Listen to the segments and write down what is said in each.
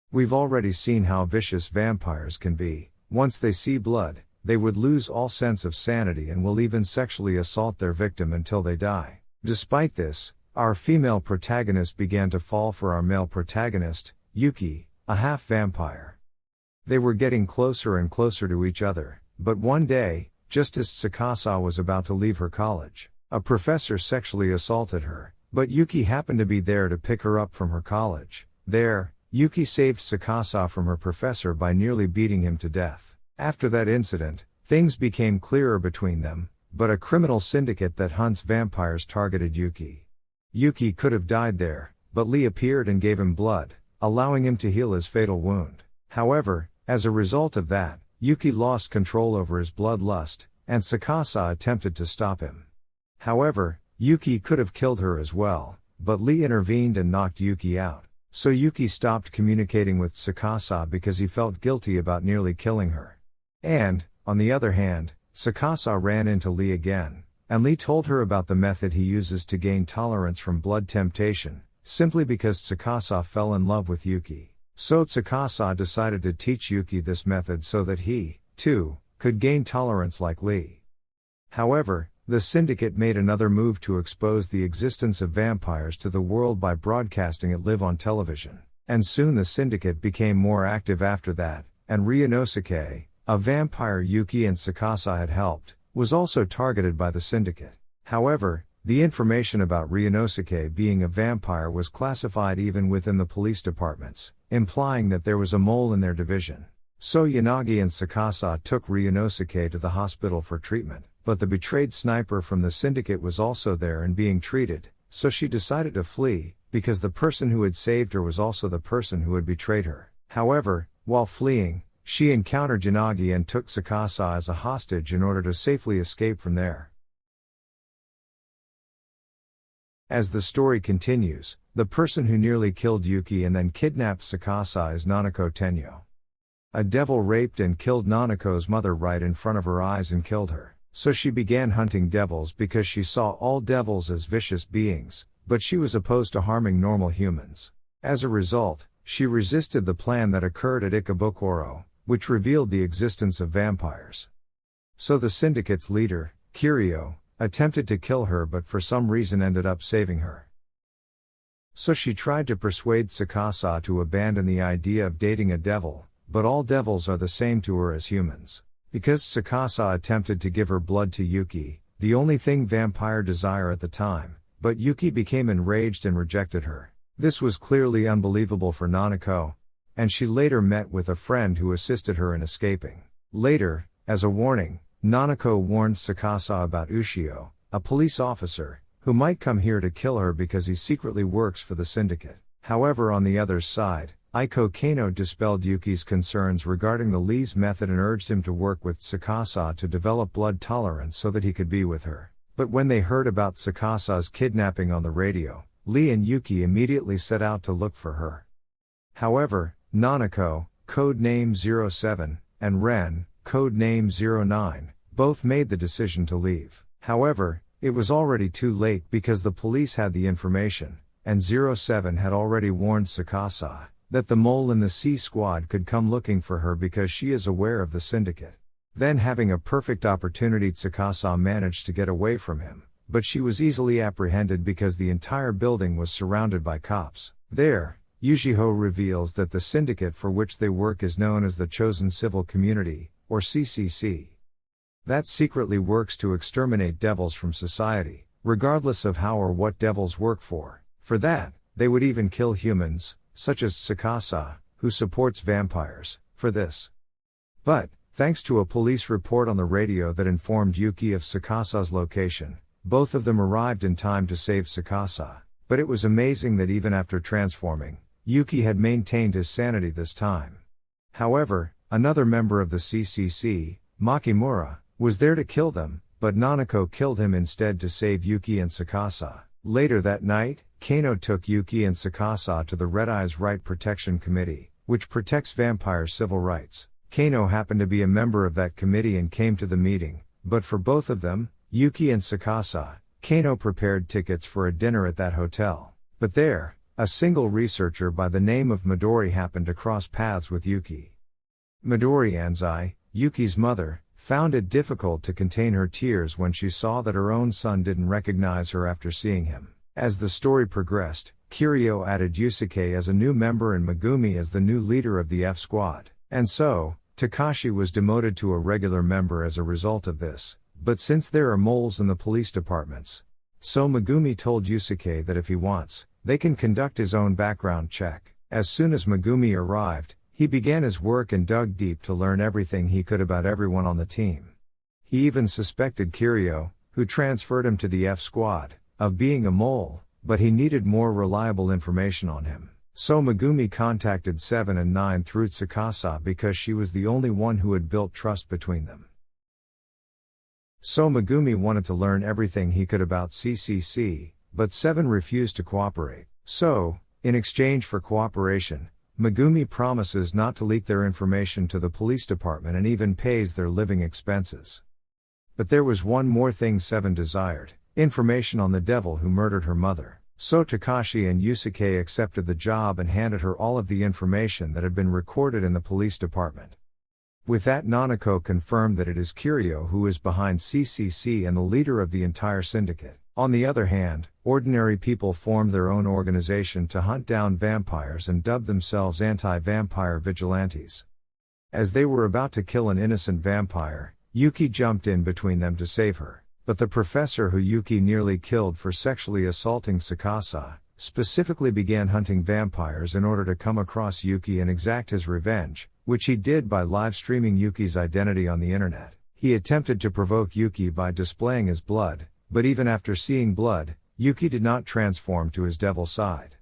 We've already seen how vicious vampires can be. Once they see blood, they would lose all sense of sanity and will even sexually assault their victim until they die. Despite this, our female protagonist began to fall for our male protagonist, Yuki, a half-vampire. They were getting closer and closer to each other, but one day, just as Tsukasa was about to leave her college, a professor sexually assaulted her, but Yuki happened to be there to pick her up from her college. There, Yuki saved Tsukasa from her professor by nearly beating him to death. After that incident, things became clearer between them, but a criminal syndicate that hunts vampires targeted Yuki. Yuki could have died there, but Lee appeared and gave him blood, allowing him to heal his fatal wound. However, as a result of that, Yuki lost control over his bloodlust, and Tsukasa attempted to stop him. However, Yuki could have killed her as well, but Lee intervened and knocked Yuki out. So Yuki stopped communicating with Tsukasa because he felt guilty about nearly killing her. And, on the other hand, Tsukasa ran into Lee again, and Lee told her about the method he uses to gain tolerance from blood temptation, simply because Tsukasa fell in love with Yuki. So Tsukasa decided to teach Yuki this method so that he, too, could gain tolerance like Lee. However, the syndicate made another move to expose the existence of vampires to the world by broadcasting it live on television. And soon the syndicate became more active after that, and Ryunosuke, a vampire Yuki and Tsukasa had helped, was also targeted by the syndicate. However, the information about Ryunosuke being a vampire was classified even within the police departments, implying that there was a mole in their division. So Yanagi and Tsukasa took Ryunosuke to the hospital for treatment. But the betrayed sniper from the syndicate was also there and being treated, so she decided to flee, because the person who had saved her was also the person who had betrayed her. However, while fleeing, she encountered Yanagi and took Tsukasa as a hostage in order to safely escape from there. As the story continues, the person who nearly killed Yuki and then kidnapped Tsukasa is Nanako Tenyo. A devil raped and killed Nanako's mother right in front of her eyes and killed her. So she began hunting devils because she saw all devils as vicious beings, but she was opposed to harming normal humans. As a result, she resisted the plan that occurred at Ikebukuro, which revealed the existence of vampires. So the syndicate's leader, Kiryu, attempted to kill her but for some reason ended up saving her. So she tried to persuade Tsukasa to abandon the idea of dating a devil, but all devils are the same to her as humans. Because Tsukasa attempted to give her blood to Yuki, the only thing vampire desire at the time, but Yuki became enraged and rejected her. This was clearly unbelievable for Nanako, and she later met with a friend who assisted her in escaping. Later, as a warning, Nanako warned Tsukasa about Ushio, a police officer, who might come here to kill her because he secretly works for the syndicate. However, on the other side, Aiko Kano dispelled Yuki's concerns regarding the Lee's method and urged him to work with Tsukasa to develop blood tolerance so that he could be with her. But when they heard about Tsukasa's kidnapping on the radio, Lee and Yuki immediately set out to look for her. However, Nanako, code name 07, and Ren, code name 09, both made the decision to leave. However, it was already too late because the police had the information, and 07 had already warned Tsukasa that the mole in the C squad could come looking for her because she is aware of the syndicate. Then having a perfect opportunity, Tsukasa managed to get away from him, but she was easily apprehended because the entire building was surrounded by cops. There, Yujiho reveals that the syndicate for which they work is known as the Chosen Civil Community, or CCC. That secretly works to exterminate devils from society, regardless of how or what devils work for. For that, they would even kill humans, such as Tsukasa, who supports vampires, for this. But, thanks to a police report on the radio that informed Yuki of Tsukasa's location, both of them arrived in time to save Tsukasa. But it was amazing that even after transforming, Yuki had maintained his sanity this time. However, another member of the CCC, Makimura, was there to kill them, but Nanako killed him instead to save Yuki and Tsukasa. Later that night, Kano took Yuki and Tsukasa to the Red Eyes Right Protection Committee, which protects vampires' civil rights. Kano happened to be a member of that committee and came to the meeting, but for both of them, Yuki and Tsukasa, Kano prepared tickets for a dinner at that hotel. But there, A single researcher by the name of Midori happened to cross paths with Yuki. Midori Anzai, Yuki's mother, found it difficult to contain her tears when she saw that her own son didn't recognize her after seeing him. As the story progressed, Kiryu added Yusuke as a new member and Megumi as the new leader of the F Squad. And so, Takashi was demoted to a regular member as a result of this, but since there are moles in the police departments, so Megumi told Yusuke that if he wants, they can conduct his own background check. As soon as Megumi arrived, he began his work and dug deep to learn everything he could about everyone on the team. He even suspected Kiryu, who transferred him to the F Squad, of being a mole, but he needed more reliable information on him. So Megumi contacted 7 and 9 through Tsukasa because she was the only one who had built trust between them. So Megumi wanted to learn everything he could about CCC, but 7 refused to cooperate. So, in exchange for cooperation, Megumi promises not to leak their information to the police department and even pays their living expenses. But there was one more thing 7 desired: information on the devil who murdered her mother. So Takashi and Yusuke accepted the job and handed her all of the information that had been recorded in the police department. With that, Nanako confirmed that it is Kiryu who is behind CCC and the leader of the entire syndicate. On the other hand, ordinary people formed their own organization to hunt down vampires and dubbed themselves anti-vampire vigilantes. As they were about to kill an innocent vampire, Yuki jumped in between them to save her. But the professor who Yuki nearly killed for sexually assaulting Tsukasa, specifically began hunting vampires in order to come across Yuki and exact his revenge, which he did by live streaming Yuki's identity on the internet. He attempted to provoke Yuki by displaying his blood, but even after seeing blood, Yuki did not transform to his devil side.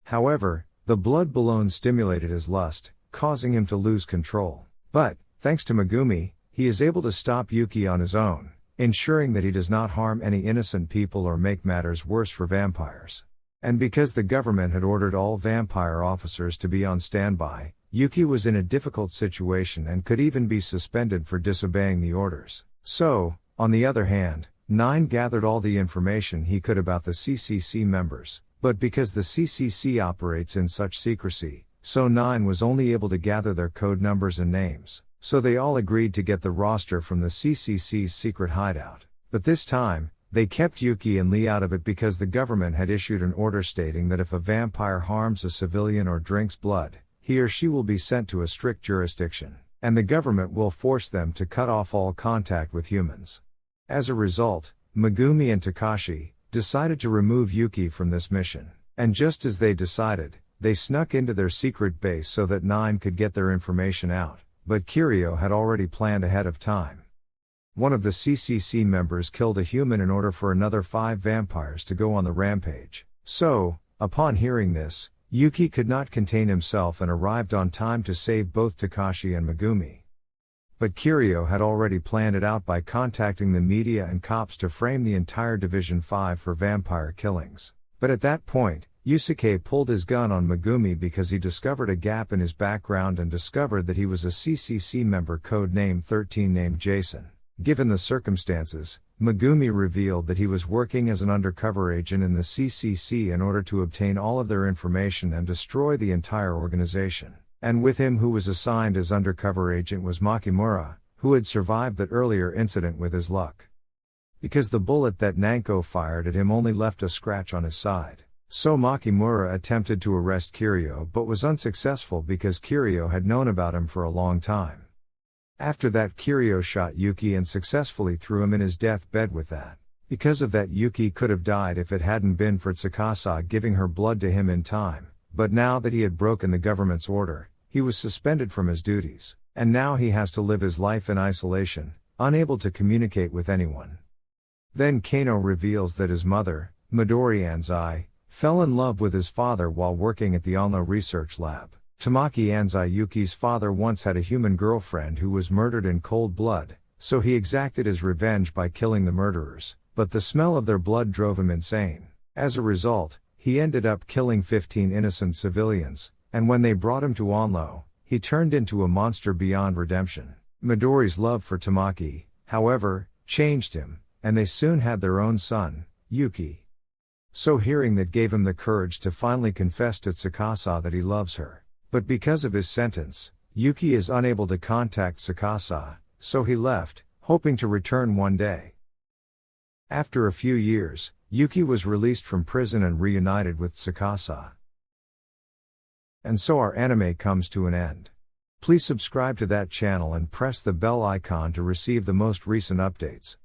However, the blood balloon stimulated his lust, causing him to lose control. But, thanks to Megumi, he is able to stop Yuki on his own, ensuring that he does not harm any innocent people or make matters worse for vampires. And because the government had ordered all vampire officers to be on standby, Yuki was in a difficult situation and could even be suspended for disobeying the orders. So, on the other hand, 9 gathered all the information he could about the CCC members, but because the CCC operates in such secrecy, so 9 was only able to gather their code numbers and names, so they all agreed to get the roster from the CCC's secret hideout. But this time, they kept Yuki and Lee out of it because the government had issued an order stating that if a vampire harms a civilian or drinks blood, he or she will be sent to a strict jurisdiction, and the government will force them to cut off all contact with humans. As a result, Megumi and Takashi decided to remove Yuki from this mission. And just as they decided, they snuck into their secret base so that 9 could get their information out, but Kiryu had already planned ahead of time. One of the CCC members killed a human in order for another 5 vampires to go on the rampage. So, upon hearing this, Yuki could not contain himself and arrived on time to save both Takashi and Megumi. But Kiryu had already planned it out by contacting the media and cops to frame the entire Division 5 for vampire killings. But at that point, Yusuke pulled his gun on Megumi because he discovered a gap in his background and discovered that he was a CCC member codename 13 named Jason. Given the circumstances, Megumi revealed that he was working as an undercover agent in the CCC in order to obtain all of their information and destroy the entire organization. And with him who was assigned as undercover agent was Makimura, who had survived that earlier incident with his luck. Because the bullet that Nanko fired at him only left a scratch on his side. So Makimura attempted to arrest Kiryu but was unsuccessful because Kiryu had known about him for a long time. After that, Kiryu shot Yuki and successfully threw him in his deathbed with that. Because of that, Yuki could have died if it hadn't been for Tsukasa giving her blood to him in time, but now that he had broken the government's order, he was suspended from his duties, and now he has to live his life in isolation, unable to communicate with anyone. Then Kano reveals that his mother, Midori Anzai, fell in love with his father while working at the Onlo research lab. Tamaki Anzai, Yuki's father, once had a human girlfriend who was murdered in cold blood, so he exacted his revenge by killing the murderers, but the smell of their blood drove him insane. As a result, he ended up killing 15 innocent civilians, and when they brought him to Onlo, he turned into a monster beyond redemption. Midori's love for Tamaki, however, changed him, and they soon had their own son, Yuki. So hearing that gave him the courage to finally confess to Tsukasa that he loves her. But because of his sentence, Yuki is unable to contact Tsukasa, so he left, hoping to return one day. After a few years, Yuki was released from prison and reunited with Tsukasa. And so our anime comes to an end. Please subscribe to that channel and press the bell icon to receive the most recent updates.